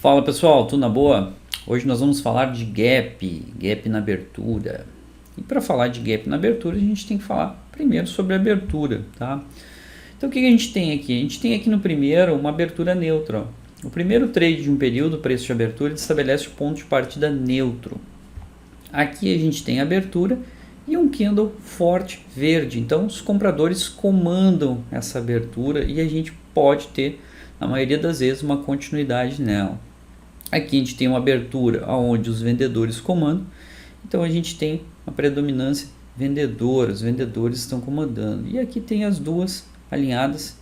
Fala pessoal, tudo na boa? Hoje nós vamos falar de gap na abertura. E para falar de gap na abertura, a gente tem que falar primeiro sobre a abertura, tá? Então o que a gente tem aqui? A gente tem aqui no primeiro uma abertura neutra. Ó. O primeiro trade de um período, preço de abertura, ele estabelece o ponto de partida neutro. Aqui a gente tem a abertura e um candle forte verde. Então os compradores comandam essa abertura e a gente pode ter, na maioria das vezes, uma continuidade nela. Aqui a gente tem uma abertura onde os vendedores comandam, então a gente tem a predominância vendedora, os vendedores estão comandando. E aqui tem as duas alinhadas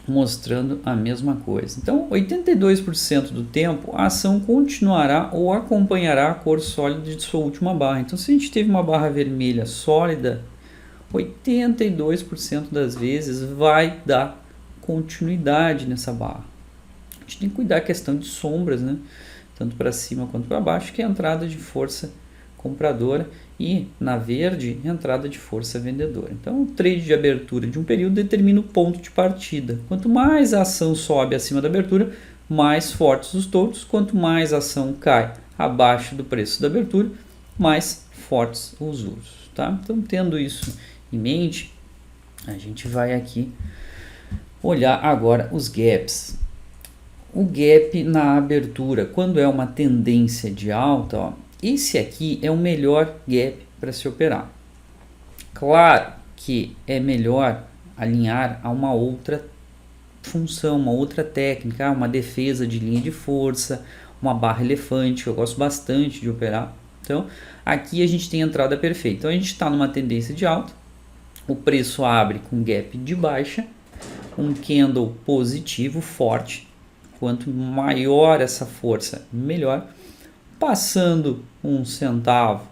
mostrando a mesma coisa. Então 82% do tempo a ação continuará ou acompanhará a cor sólida de sua última barra. Então se a gente teve uma barra vermelha sólida, 82% das vezes vai dar continuidade nessa barra. A gente tem que cuidar da questão de sombras, né? Tanto para cima quanto para baixo, que é a entrada de força compradora, e na verde, entrada de força vendedora. Então, o trade de abertura de um período determina o ponto de partida. Quanto mais a ação sobe acima da abertura, mais fortes os touros. Quanto mais a ação cai abaixo do preço da abertura, mais fortes os ursos. Tá? Então, tendo isso em mente, a gente vai aqui olhar agora os gaps. O gap na abertura, quando é uma tendência de alta, ó, esse aqui é o melhor gap para se operar. Claro que é melhor alinhar a uma outra função, uma outra técnica, uma defesa de linha de força, uma barra elefante, que eu gosto bastante de operar. Então, aqui a gente tem a entrada perfeita. Então, a gente está numa tendência de alta, o preço abre com gap de baixa, um candle positivo forte. Quanto maior essa força, melhor. Passando um centavo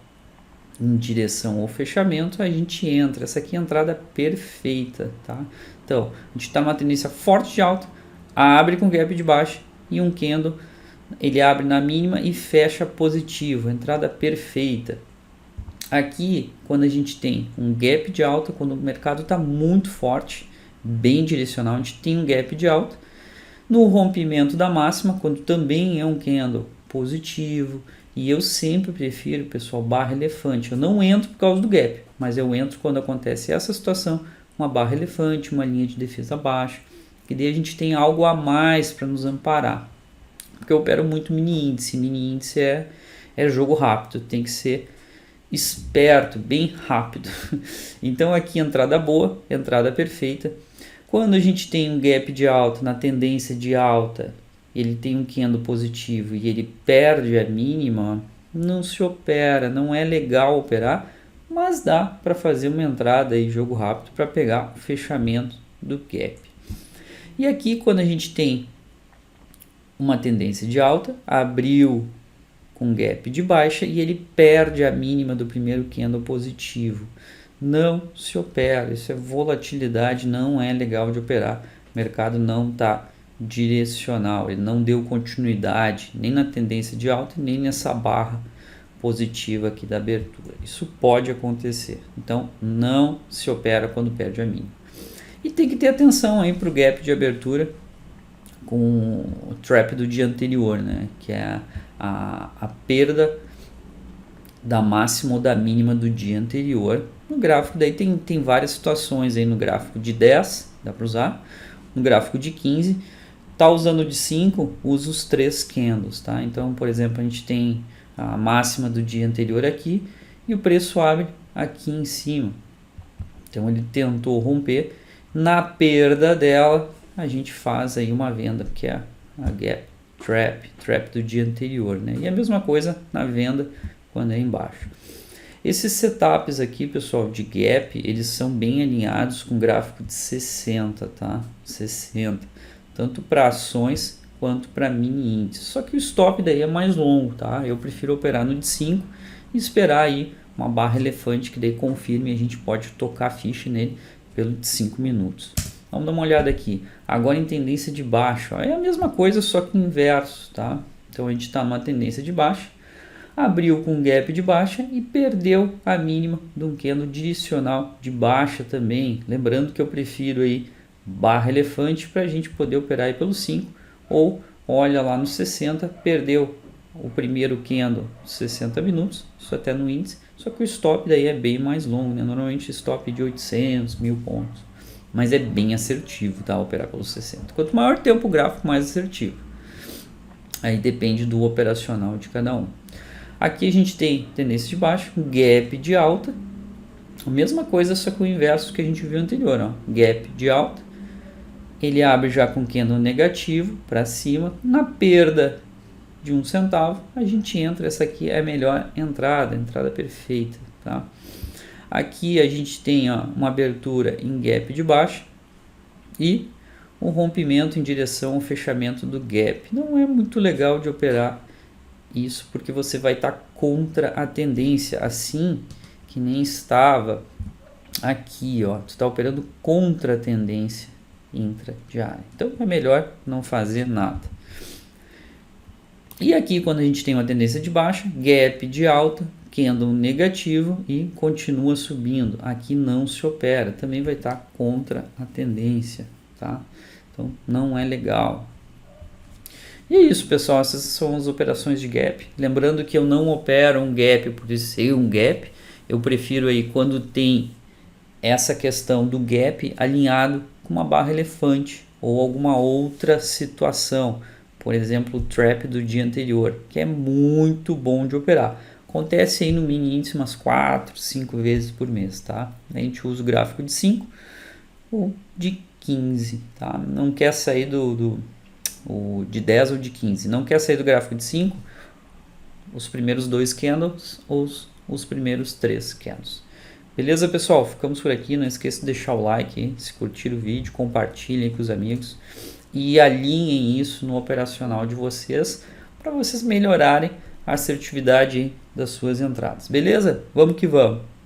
em direção ao fechamento, a gente entra. Essa aqui é a entrada perfeita, tá? Então, a gente está numa tendência forte de alta, abre com gap de baixa e um candle, ele abre na mínima e fecha positivo, entrada perfeita. Aqui, quando a gente tem um gap de alta, quando o mercado está muito forte, bem direcional, a gente tem um gap de alta. No rompimento da máxima, quando também é um candle positivo, e eu sempre prefiro, pessoal, barra elefante. Eu não entro por causa do gap, mas eu entro quando acontece essa situação, uma barra elefante, uma linha de defesa baixa, e daí a gente tem algo a mais para nos amparar. Porque eu opero muito mini índice é jogo rápido, tem que ser esperto, bem rápido. Então aqui entrada boa, entrada perfeita. Quando a gente tem um gap de alta, na tendência de alta, ele tem um candle positivo e ele perde a mínima, não se opera, não é legal operar, mas dá para fazer uma entrada aí, jogo rápido, para pegar o fechamento do gap. E aqui, quando a gente tem uma tendência de alta, abriu com gap de baixa e ele perde a mínima do primeiro candle positivo. Não se opera, isso é volatilidade, não é legal de operar. O mercado não está direcional, ele não deu continuidade nem na tendência de alta, nem nessa barra positiva aqui da abertura. Isso pode acontecer, então não se opera quando perde a mínima. E tem que ter atenção aí para o gap de abertura com o trap do dia anterior, né? Que é a perda da máxima ou da mínima do dia anterior. No gráfico daí tem várias situações aí, no gráfico de 10 dá para usar, no gráfico de 15, tá usando de 5, usa os 3 candles, tá? Então, por exemplo, a gente tem a máxima do dia anterior aqui e o preço abre aqui em cima. Então ele tentou romper, na perda dela a gente faz aí uma venda, que é a gap trap do dia anterior, né? E a mesma coisa na venda quando é embaixo. Esses setups aqui, pessoal, de gap, eles são bem alinhados com gráfico de 60, tá? 60, tanto para ações quanto para mini índice. Só que o stop daí é mais longo, tá? Eu prefiro operar no de 5 e esperar aí uma barra elefante que daí confirme e a gente pode tocar a ficha nele pelo de 5 minutos. Vamos dar uma olhada aqui. Agora em tendência de baixo, ó, é a mesma coisa, só que inverso, tá? Então a gente está numa tendência de baixa, abriu com gap de baixa e perdeu a mínima de um candle direcional de baixa também. Lembrando que eu prefiro aí barra elefante para a gente poder operar aí pelo 5 ou olha lá nos 60, perdeu o primeiro candle 60 minutos, isso até no índice, só que o stop daí é bem mais longo, né? Normalmente stop de 800, 1000 pontos, mas é bem assertivo, tá? Operar pelos 60. Quanto maior tempo o gráfico, mais assertivo. Aí depende do operacional de cada um. Aqui a gente tem tendência de baixo, gap de alta, a mesma coisa, só que o inverso que a gente viu anterior, ó. Gap de alta, ele abre já com candle negativo para cima, na perda de 1 centavo, a gente entra, essa aqui é a melhor entrada, entrada perfeita, tá? Aqui a gente tem, ó, uma abertura em gap de baixo e um rompimento em direção ao fechamento do gap. Não é muito legal de operar isso, porque você vai estar contra a tendência, assim que nem estava aqui, ó, tu está operando contra a tendência intradiária. Então é melhor não fazer nada. E aqui, quando a gente tem uma tendência de baixa, gap de alta, candle negativo e continua subindo, aqui não se opera, também vai estar contra a tendência, tá? Então não é legal. E é isso, pessoal, essas são as operações de gap. Lembrando que eu não opero um gap por ser um gap, eu prefiro aí quando tem essa questão do gap alinhado com uma barra elefante ou alguma outra situação, por exemplo o trap do dia anterior, que é muito bom de operar. Acontece aí no mini índice umas 4, 5 vezes por mês, tá? A gente usa o gráfico de 5 ou de 15, tá? Não quer sair de 10 ou de 15, não quer sair do gráfico de 5, os primeiros 2 candles ou os primeiros 3 candles. Beleza, pessoal? Ficamos por aqui. Não esqueça de deixar o like aí, se curtir o vídeo, compartilhem com os amigos e alinhem isso no operacional de vocês para vocês melhorarem a assertividade das suas entradas. Beleza? Vamos que vamos!